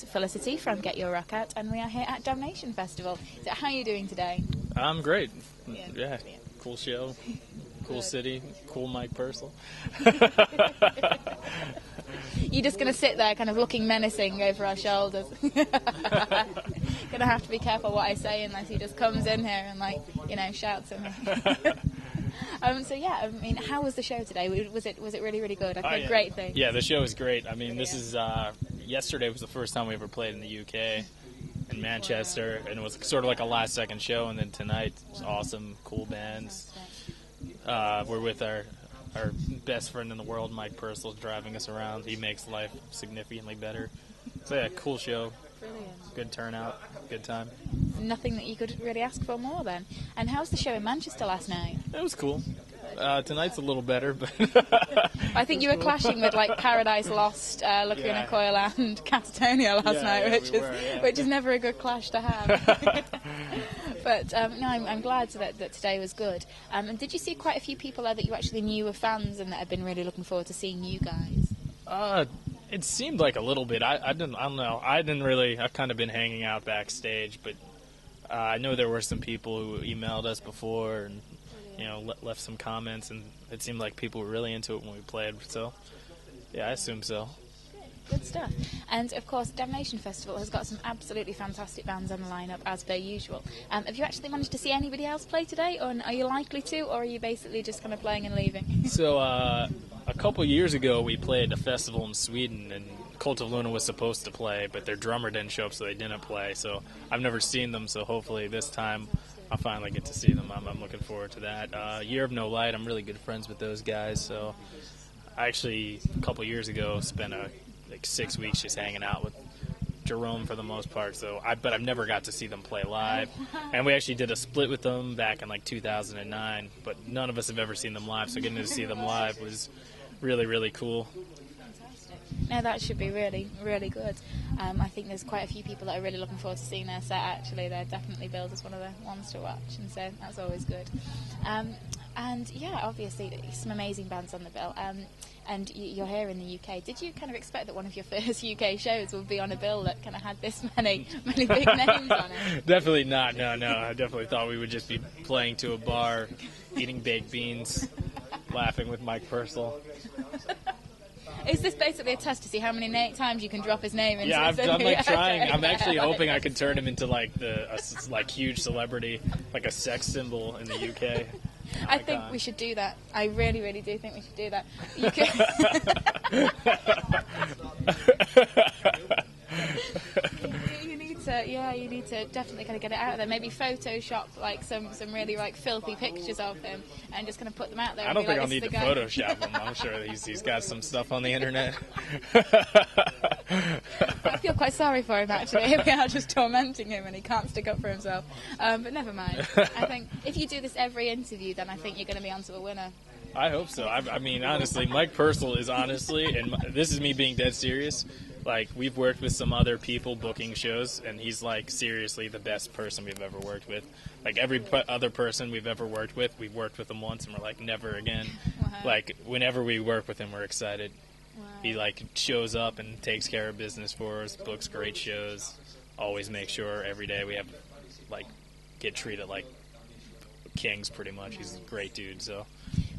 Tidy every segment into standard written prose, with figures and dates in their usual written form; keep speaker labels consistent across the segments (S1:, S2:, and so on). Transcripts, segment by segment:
S1: It's Felicity from GetYourRockOut, and we are here at Damnation Festival. So how are you doing today?
S2: I'm great. Yeah, cool show, cool city, cool Mike Persol.
S1: You're just going to sit there kind of looking menacing over our shoulders. Going to have to be careful what I say unless he just comes in here and, like, you know, shouts at me. So yeah, I mean, how was the show today? Was it really, really good? I think great thing.
S2: Yeah, the show was great. I mean, this is yesterday was the first time we ever played in the UK, in Manchester, and it was sort of like a last-second show. And then tonight was awesome, cool bands. We're with our best friend in the world, Mike Persol, driving us around. He makes life significantly better. So yeah, cool show.
S1: Brilliant.
S2: Good turnout, good time.
S1: Nothing that you could really ask for more then. And how was the show in Manchester last night?
S2: It was cool. Tonight's a little better, but
S1: I think you were clashing with like Paradise Lost, Lacuna Coil, and Catatonia last night, which is never a good clash to have. But no, I'm glad that today was good. And did you see quite a few people there that you actually knew were fans and that have been really looking forward to seeing you guys?
S2: It seemed like a little bit. I don't know. I've kind of been hanging out backstage, but I know there were some people who emailed us before and, you know, left some comments, and it seemed like people were really into it when we played. So, yeah, I assume so.
S1: Good stuff. And, of course, Damnation Festival has got some absolutely fantastic bands on the lineup, as per usual. Have you actually managed to see anybody else play today, or are you likely to, or are you basically just kind of playing and leaving?
S2: So, a couple years ago, we played a festival in Sweden, and Cult of Luna was supposed to play, but their drummer didn't show up, so they didn't play. So I've never seen them, so hopefully this time I'll finally get to see them. I'm looking forward to that. Year of No Light, I'm really good friends with those guys, so I actually, a couple years ago, spent like 6 weeks just hanging out with Jerome for the most part, but I've never got to see them play live. And we actually did a split with them back in like 2009, but none of us have ever seen them live, so getting to see them live was really, really cool.
S1: No, that should be really, really good. I think there's quite a few people that are really looking forward to seeing their set, actually. They're definitely billed as one of the ones to watch, and so that's always good. And yeah, obviously some amazing bands on the bill. And you're here in the UK. Did you kind of expect that one of your first UK shows would be on a bill that kind of had this many big names on it?
S2: Definitely not. No. I definitely thought we would just be playing to a bar, eating baked beans, laughing with Mike Persol.
S1: Is this basically a test to see how many times you can drop his name into?
S2: Yeah, I'm like trying. Okay. I'm actually hoping I can turn him into like a huge celebrity, like a sex symbol in the UK.
S1: I think we should do that. I really, really do think we should do that. You you need to definitely kind of get it out there. Maybe Photoshop like some really like filthy pictures of him and just kind of put them out there.
S2: I don't think I'll need to Photoshop him. I'm sure he's got some stuff on the internet.
S1: I feel quite sorry for him actually. We are just tormenting him and he can't stick up for himself. But never mind. I think if you do this every interview, then I think you're going to be onto a winner.
S2: I hope so. I mean, honestly, Mike Persol is and this is me being dead serious. Like, we've worked with some other people booking shows, and he's, like, seriously the best person we've ever worked with. Like, every other person we've ever worked with, we've worked with him once, and we're like, never again. Wow. Like, whenever we work with him, we're excited. Wow. He, like, shows up and takes care of business for us, books great shows, always makes sure every day we have, like, get treated like kings, pretty much. He's a great dude, so...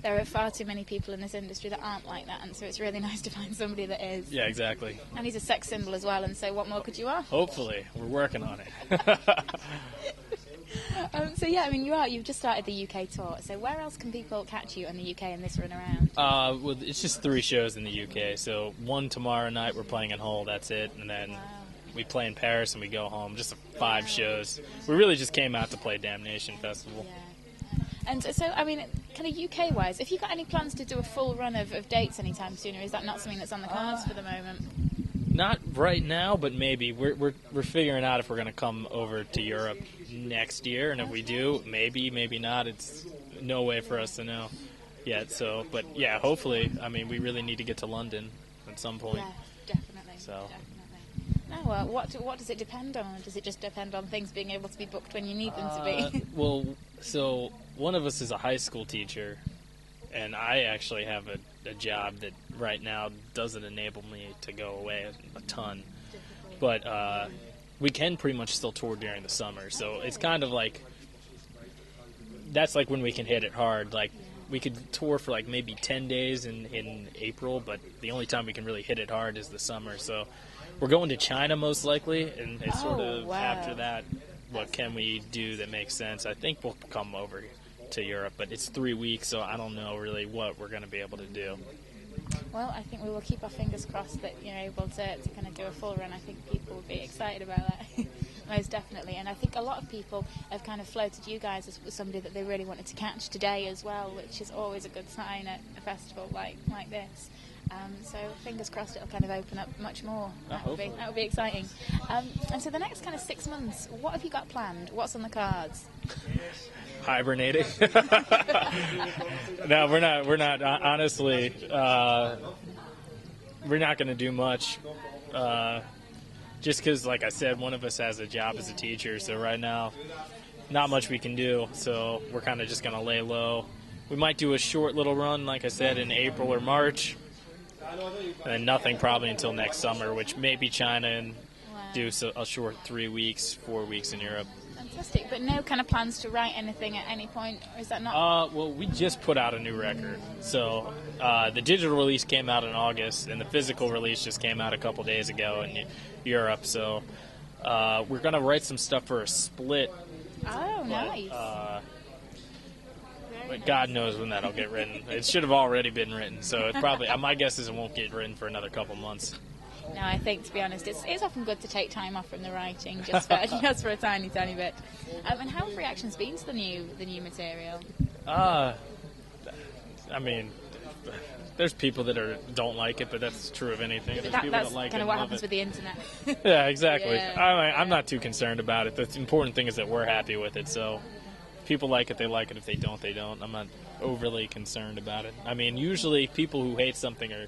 S1: There are far too many people in this industry that aren't like that, and so it's really nice to find somebody that is.
S2: Yeah, exactly.
S1: And he's a sex symbol as well, and so what more could you ask?
S2: Hopefully. We're working on it.
S1: So yeah, I mean, you've just started the UK tour, so where else can people catch you in the UK in this run around?
S2: Well, it's just 3 shows in the UK, so one tomorrow night, we're playing in Hull, that's it, and then... Wow. We play in Paris and we go home, just 5 shows. We really just came out to play Damnation Festival.
S1: Yeah. And so, I mean, kind of UK-wise, have you got any plans to do a full run of dates anytime soon, or is that not something that's on the cards for the moment?
S2: Not right now, but maybe. We're figuring out if we're going to come over to Europe next year, and if we do, maybe not. It's no way for us to know yet. So, but yeah, hopefully. I mean, we really need to get to London at some point.
S1: Yeah, definitely.
S2: So.
S1: Definitely. Now, what does it depend on? Does it just depend on things being able to be booked when you need them to be?
S2: Well, so one of us is a high school teacher, and I actually have a job that right now doesn't enable me to go away a ton. but we can pretty much still tour during the summer. So it's kind of like, that's like when we can hit it hard. Like, we could tour for like maybe 10 days in April, but the only time we can really hit it hard is the summer. So we're going to China most likely, and it's sort of after that, what can we do that makes sense? I think we'll come over to Europe, but it's 3 weeks, so I don't know really what we're going to be able to do.
S1: Well, I think we will keep our fingers crossed that you're able to kind of do a full run. I think people will be excited about that, most definitely. And I think a lot of people have kind of floated you guys as somebody that they really wanted to catch today as well, which is always a good sign at a festival like this. So fingers crossed it'll kind of open up much more. That would be exciting. And so the next kind of 6 months, what have you got planned? What's on the cards?
S2: Hibernating. No, we're not. Honestly, we're not going to do much. Just because, like I said, one of us has a job as a teacher, so right now, not much we can do. So we're kind of just going to lay low. We might do a short little run, like I said, in April or March, and then nothing probably until next summer, which may be China, and do a short 3 weeks, 4 weeks in Europe.
S1: Fantastic, but no kind of plans to write anything at any point, or is that not?
S2: Well, we just put out a new record. So the digital release came out in August, and the physical release just came out a couple days ago in Europe. So we're going to write some stuff for a split.
S1: Oh, nice.
S2: But God knows when that'll get written. It should have already been written, so it probably. My guess is it won't get written for another couple months.
S1: No, I think, to be honest, it's often good to take time off from the writing just for a tiny bit. And how have reactions been to the new material?
S2: I mean, there's people that don't like it, but that's true of anything. There's people
S1: that's
S2: that like
S1: kind
S2: it
S1: of what
S2: and love
S1: happens
S2: it.
S1: with the internet.
S2: Yeah, exactly.
S1: Yeah.
S2: I'm not too concerned about it. The important thing is that we're happy with it. So if people like it, they like it. If they don't, they don't. I'm not overly concerned about it. I mean, usually people who hate something are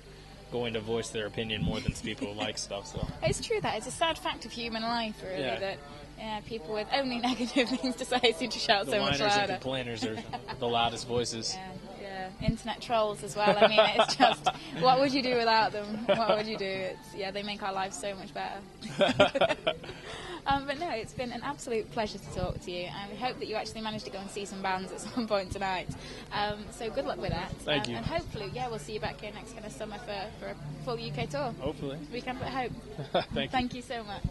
S2: going to voice their opinion more than people who like stuff. So
S1: it's true that it's a sad fact of human life, really,
S2: yeah.
S1: that people with only negative things to say seem to shout so much louder.
S2: The whiners and complainers are the loudest voices.
S1: Yeah, internet trolls as well. I mean, it's just, what would you do without them? What would you do? They make our lives so much better. But no, it's been an absolute pleasure to talk to you, and we hope that you actually manage to go and see some bands at some point tonight. So good luck with that.
S2: Thank you.
S1: And hopefully, we'll see you back here next kind of summer for a full UK tour.
S2: Hopefully.
S1: We can but hope.
S2: Thank you.
S1: Thank you so much.